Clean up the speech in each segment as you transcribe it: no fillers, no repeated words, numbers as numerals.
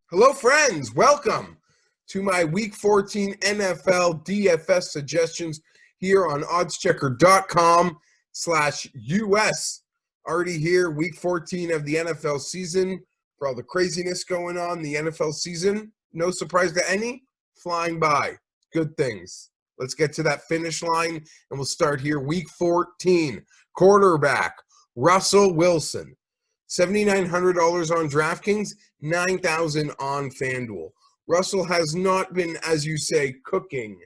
Hello, friends. Welcome to my Week 14 NFL DFS suggestions here on oddschecker.com/US. Already here, Week 14 of the NFL season. For all the craziness going on, the NFL season, no surprise to any, flying by. Good things. Let's get to that finish line, and we'll start here. Week 14, quarterback, Russell Wilson. $7,900 on DraftKings, $9,000 on FanDuel. Russell has not been, as you say, cooking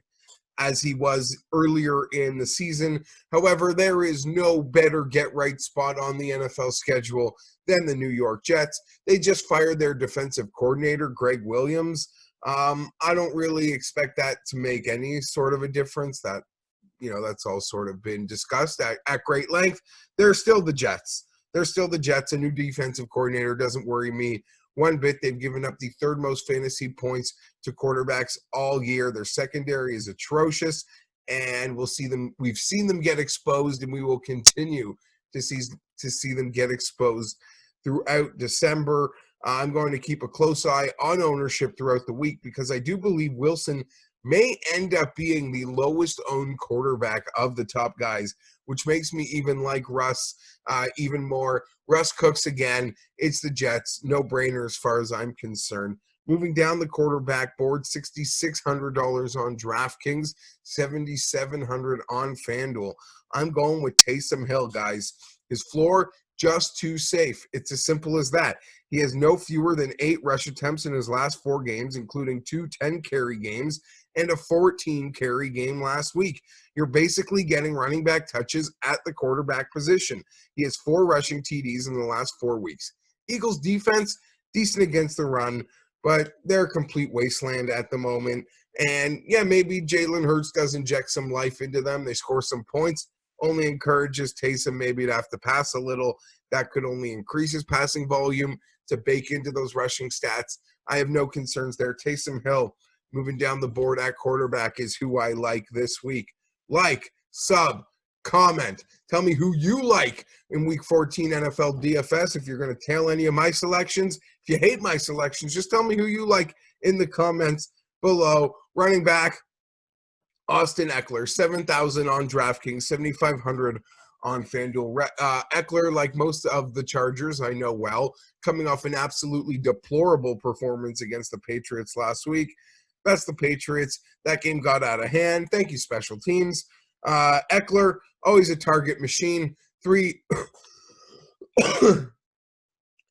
as he was earlier in the season. However, there is no better get-right spot on the NFL schedule than the New York Jets. They just fired their defensive coordinator, Greg Williams. I don't really expect that to make any sort of a difference. That's all sort of been discussed at great length. They're still the Jets. They're still the Jets. A new defensive coordinator doesn't worry me one bit. They've given up the third most fantasy points to quarterbacks all year. Their secondary is atrocious, and we've seen them get exposed, and we will continue to see them get exposed throughout December. I'm going to keep a close eye on ownership throughout the week because I do believe Wilson may end up being the lowest owned quarterback of the top guys, which makes me even like Russ even more. Russ cooks again. It's the Jets. No brainer as far as I'm concerned. Moving down the quarterback board, $6,600 on DraftKings, $7,700 on FanDuel. I'm going with Taysom Hill, guys. His floor, just too safe. It's as simple as that. He has no fewer than 8 rush attempts in his last 4 games, including 2 10-carry games and a 14-carry game last week. You're basically getting running back touches at the quarterback position. He has 4 rushing TDs in the last 4 weeks. Eagles defense, decent against the run, but they're a complete wasteland at the moment. And yeah, maybe Jalen Hurts does inject some life into them. They score some points. Only encourages Taysom maybe to have to pass a little. That could only increase his passing volume to bake into those rushing stats. I have no concerns there. Taysom Hill moving down the board at quarterback is who I like this week. Like, sub, comment. Tell me who you like in Week 14 NFL DFS. If you're going to tail any of my selections, if you hate my selections, just tell me who you like in the comments below. Running back, Austin Eckler, $7,000 on DraftKings, $7,500 on FanDuel. Eckler, like most of the Chargers, I know well, coming off an absolutely deplorable performance against the Patriots last week. That's the Patriots. That game got out of hand. Thank you, special teams. Eckler, always a target machine.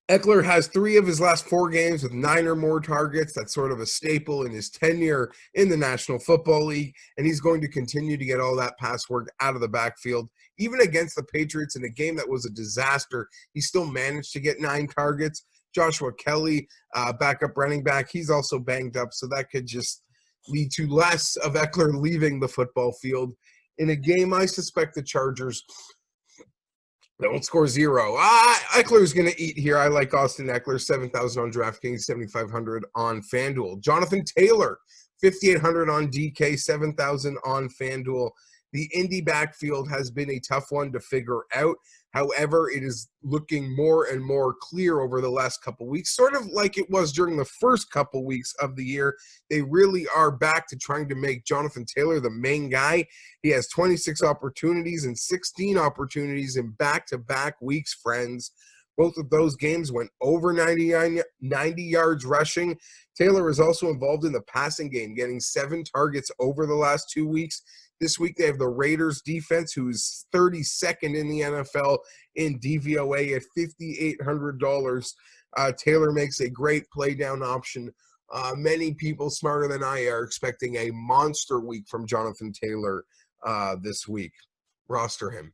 Eckler has 3 of his last 4 games with 9 or more targets. That's sort of a staple in his tenure in the National Football League, and he's going to continue to get all that pass work out of the backfield. Even against the Patriots in a game that was a disaster, he still managed to get 9 targets. Joshua Kelly, backup running back, he's also banged up, so that could just lead to less of Eckler leaving the football field. In a game, I suspect the Chargers don't score 0. Eckler's going to eat here. I like Austin Eckler, $7,000 on DraftKings, $7,500 on FanDuel. Jonathan Taylor, $5,800 on DK, $7,000 on FanDuel. The Indy backfield has been a tough one to figure out. However, it is looking more and more clear over the last couple weeks, sort of like it was during the first couple weeks of the year. They really are back to trying to make Jonathan Taylor the main guy. He has 26 opportunities and 16 opportunities in back-to-back weeks, friends. Both of those games went over 90 yards rushing. Taylor is also involved in the passing game, getting 7 targets over the last 2 weeks. This week, they have the Raiders defense, who's 32nd in the NFL in DVOA at $5,800. Taylor makes a great play down option. Many people smarter than I are expecting a monster week from Jonathan Taylor this week. Roster him.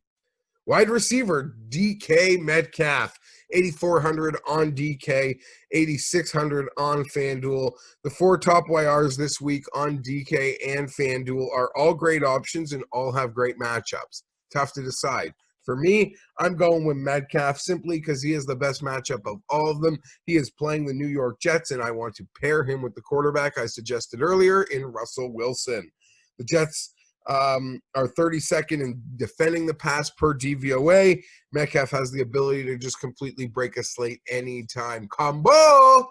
Wide receiver, DK Metcalf, $8,400 on DK, $8,600 on FanDuel. The 4 top YRs this week on DK and FanDuel are all great options and all have great matchups. Tough to decide. For me, I'm going with Metcalf simply because he is the best matchup of all of them. He is playing the New York Jets, and I want to pair him with the quarterback I suggested earlier in Russell Wilson. The Jets are 32nd in defending the pass per DVOA. Metcalf has the ability to just completely break a slate anytime. Combo!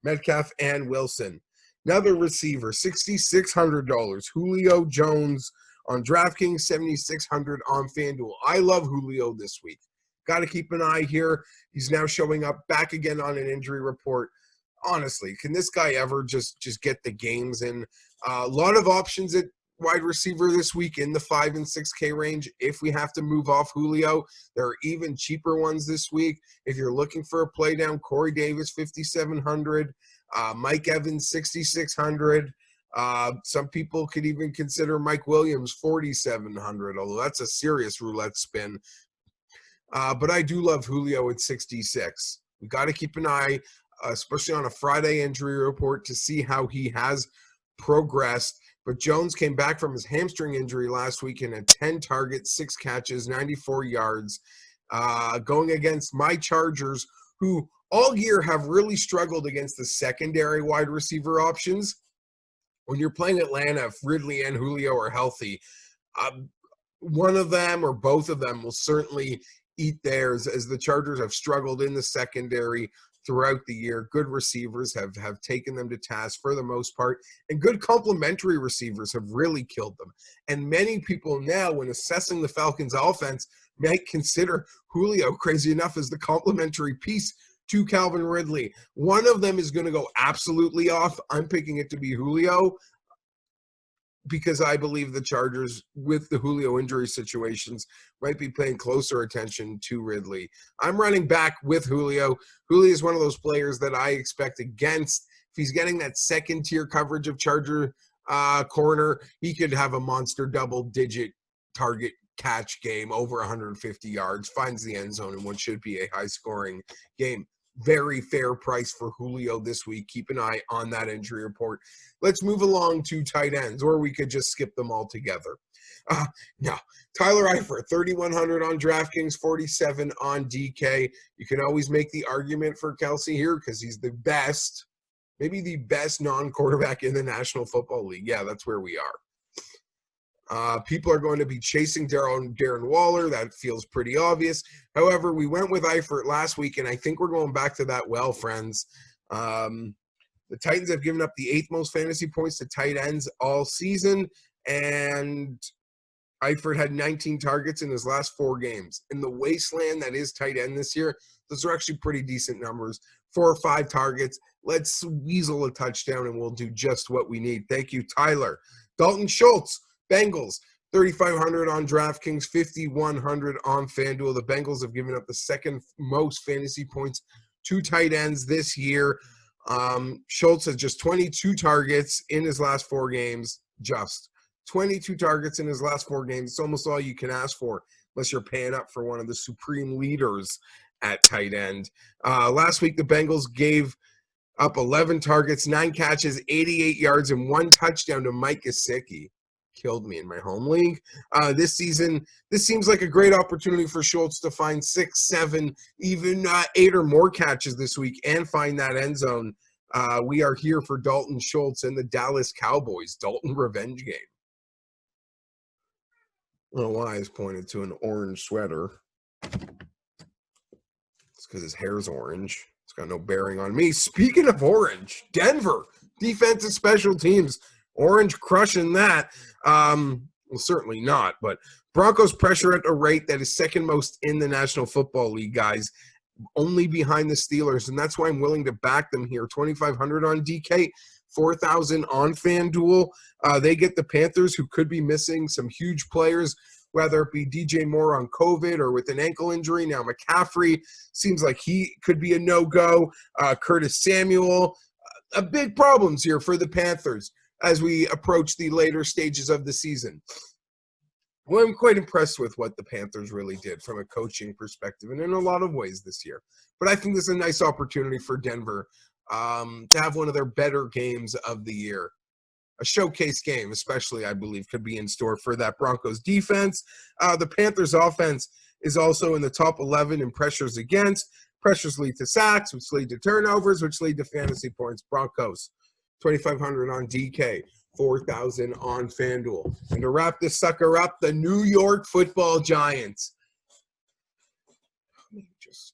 Metcalf and Wilson. Another receiver, $6,600. Julio Jones on DraftKings, $7,600 on FanDuel. I love Julio this week. Got to keep an eye here. He's now showing up back again on an injury report. Honestly, can this guy ever just get the games in? A lot of options at wide receiver this week in the 5 and 6K range. If we have to move off Julio, there are even cheaper ones this week. If you're looking for a play down, Corey Davis, 5,700. Mike Evans, 6,600. Some people could even consider Mike Williams, 4,700, although that's a serious roulette spin. But I do love Julio at 66. We got to keep an eye, especially on a Friday injury report, to see how he has progressed. But Jones came back from his hamstring injury last week and had 10 targets, 6 catches, 94 yards, going against my Chargers, who all year have really struggled against the secondary wide receiver options. When you're playing Atlanta, if Ridley and Julio are healthy, one of them or both of them will certainly eat theirs, as the Chargers have struggled in the secondary throughout the year. Good receivers have taken them to task for the most part, and good complementary receivers have really killed them. And many people now, when assessing the Falcons' offense, might consider Julio, crazy enough, as the complementary piece to Calvin Ridley. One of them is going to go absolutely off. I'm picking it to be Julio, because I believe the Chargers, with the Julio injury situations, might be paying closer attention to Ridley. I'm running back with Julio. Julio is one of those players that I expect against. If he's getting that second-tier coverage of Charger corner, he could have a monster double-digit target catch game, over 150 yards, finds the end zone in what should be a high-scoring game. Very fair price for Julio this week. Keep an eye on that injury report. Let's move along to tight ends, or we could just skip them all together. No, Tyler Reifer, 3,100 on DraftKings, 47 on DK. You can always make the argument for Kelsey here because he's the best, maybe the best non-quarterback in the National Football League. Yeah, that's where we are. People are going to be chasing Darren Waller. That feels pretty obvious. However, we went with Eifert last week, and I think we're going back to that well, friends. The Titans have given up the 8th most fantasy points to tight ends all season, and Eifert had 19 targets in his last 4 games. In the wasteland that is tight end this year, those are actually pretty decent numbers. 4 or 5 targets. Let's weasel a touchdown, and we'll do just what we need. Thank you, Tyler. Dalton Schultz, Bengals, 3,500 on DraftKings, 5,100 on FanDuel. The Bengals have given up the 2nd most fantasy points to tight ends this year. Schultz has just 22 targets in his last 4 games. Just 22 targets in his last 4 games. It's almost all you can ask for, unless you're paying up for one of the supreme leaders at tight end. Last week, the Bengals gave up 11 targets, 9 catches, 88 yards, and 1 touchdown to Mike Gesicki. Killed me in my home league. This season, this seems like a great opportunity for Schultz to find 6, 7, even 8 or more catches this week and find that end zone. We are here for Dalton Schultz and the Dallas Cowboys. Dalton revenge game. I don't know why he's pointed to an orange sweater. It's because his hair's orange. It's got no bearing on me. Speaking of orange, Denver, defense and special teams. Orange crushing that. Well, certainly not, but Broncos pressure at a rate that is 2nd most in the National Football League, guys, only behind the Steelers, and that's why I'm willing to back them here. 2,500 on DK, 4,000 on FanDuel. They get the Panthers, who could be missing some huge players, whether it be DJ Moore on COVID or with an ankle injury. Now McCaffrey seems like he could be a no-go. Curtis Samuel, big problems here for the Panthers as we approach the later stages of the season. Well, I'm quite impressed with what the Panthers really did from a coaching perspective and in a lot of ways this year. But I think this is a nice opportunity for Denver to have one of their better games of the year. A showcase game, especially, I believe, could be in store for that Broncos defense. The Panthers offense is also in the top 11 in pressures against. Pressures lead to sacks, which lead to turnovers, which lead to fantasy points. Broncos, 2,500 on DK. 4,000 on FanDuel. And to wrap this sucker up, the New York Football Giants.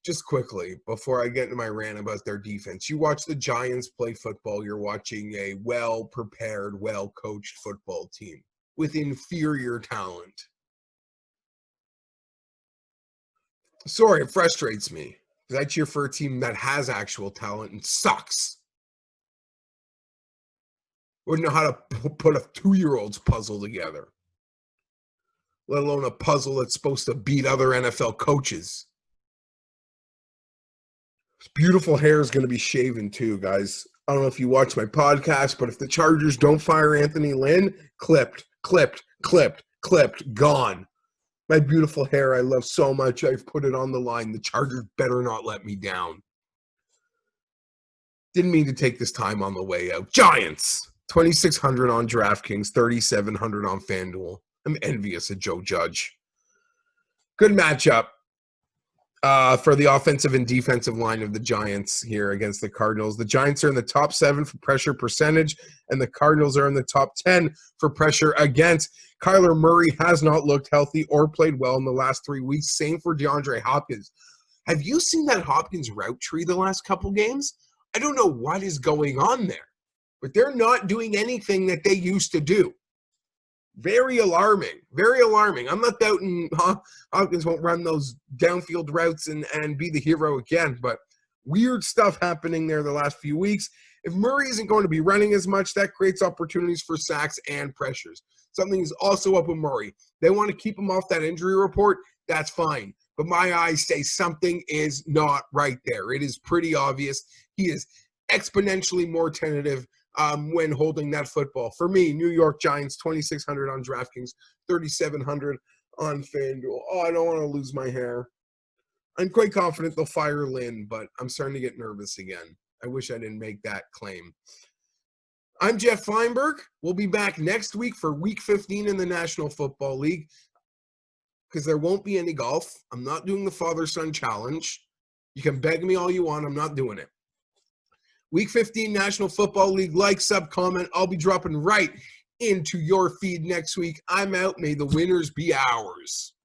Just quickly, before I get into my rant about their defense, you watch the Giants play football, you're watching a well-prepared, well-coached football team with inferior talent. Sorry, it frustrates me because I cheer for a team that has actual talent and sucks. Wouldn't know how to put a 2-year-old's puzzle together, let alone a puzzle that's supposed to beat other NFL coaches. This beautiful hair is going to be shaven too, guys. I don't know if you watch my podcast, but if the Chargers don't fire Anthony Lynn, clipped, gone. My beautiful hair I love so much, I've put it on the line. The Chargers better not let me down. Didn't mean to take this time on the way out. Giants, 2,600 on DraftKings, 3,700 on FanDuel. I'm envious of Joe Judge. Good matchup for the offensive and defensive line of the Giants here against the Cardinals. The Giants are in the top 7 for pressure percentage, and the Cardinals are in the top 10 for pressure against. Kyler Murray has not looked healthy or played well in the last 3 weeks. Same for DeAndre Hopkins. Have you seen that Hopkins route tree the last couple games? I don't know what is going on there, but they're not doing anything that they used to do. Very alarming. Very alarming. I'm not doubting Hopkins won't run those downfield routes and be the hero again, but weird stuff happening there the last few weeks. If Murray isn't going to be running as much, that creates opportunities for sacks and pressures. Something is also up with Murray. They want to keep him off that injury report. That's fine. But my eyes say something is not right there. It is pretty obvious. He is exponentially more tentative when holding that football. For me, New York Giants, 2,600 on DraftKings, 3,700 on FanDuel. Oh, I don't want to lose my hair. I'm quite confident they'll fire Lynn, but I'm starting to get nervous again. I wish I didn't make that claim. I'm Geoff Fienberg. We'll be back next week for Week 15 in the National Football League because there won't be any golf. I'm not doing the father-son challenge. You can beg me all you want. I'm not doing it. Week 15 National Football League, like, sub, comment. I'll be dropping right into your feed next week. I'm out. May the winners be ours.